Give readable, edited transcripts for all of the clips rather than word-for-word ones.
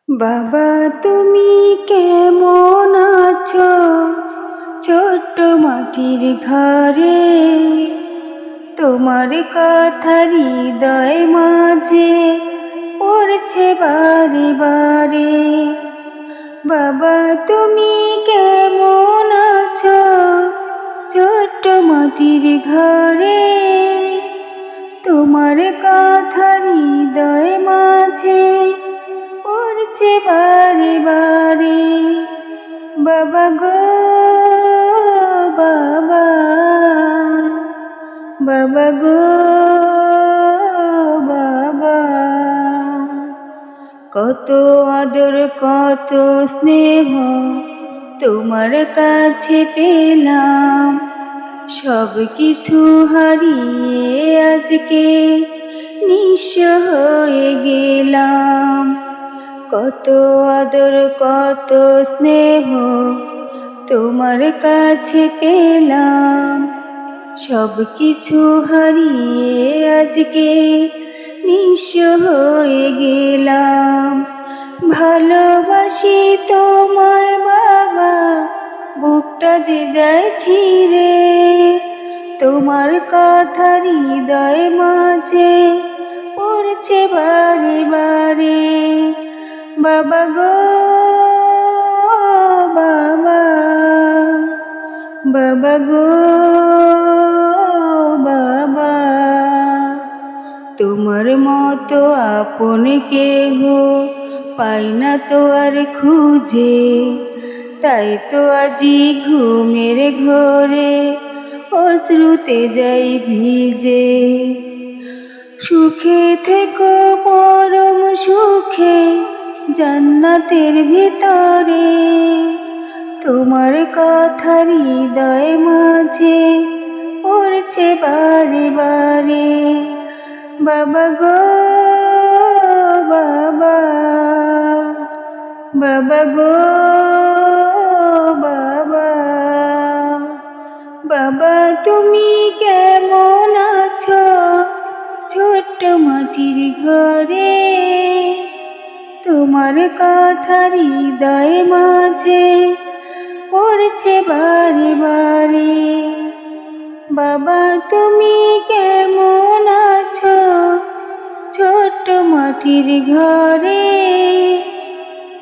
বাবা তুমি কেমন আছো? ছোট্ট মাটির ঘরে তোমার কথা হৃদয় মাঝে পড়ছে বারে বারে। বাবা তুমি কেমন আছো? ছোট্ট মাটির ঘরে তোমার কথা হৃদয় মাঝে পড়ছে বারে বারে। বাবা গো বাবা, বাবা গো বাবা, কত আদর কত স্নেহ তোমার কাছে পেলাম, সব কিছু হারিয়ে আজকে নিঃস্ব হয়ে গেলাম। কত আদর কত স্নেহ তোমার কাছে পেলাম, সব কিছু হারিয়ে আজকে নিঃস্ব হয়ে গেলাম। ভালোবাসি তোমায় বাবা, বুকটা যে যায় ছিঁড়ে, তোমার কথা হৃদয় মাঝে পড়ছে বারে বারে। বাবা গো বাবা, বাবা গো বাবা, তোমার মতো আপন কেহ পাই না তো আর খুঁজে, তাই তো আজি ঘুমের ঘোরে অশ্রুতে যাই ভিজে। সুখে থেকো পরম সুখে জান্নাতের ভিতরে, তোমার কথা হৃদয় মাঝে পড়ছে বারে বারে। বাবা গো বাবা, বাবা গো বাবা, বাবা তুমি কেমন আছো? ছোট্ট মাটির ঘরে তোমার কথা হৃদয় মাঝে পড়ছে বারে বারে। বাবা তুমি কেমন আছো? ছোট্ট মাটির ঘরে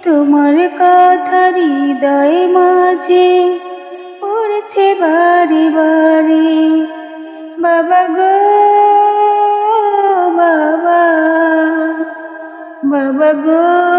তোমার কথা হৃদয় মাঝে পড়ছে বারে বারে। বাবা গো বাবা, বাবা গো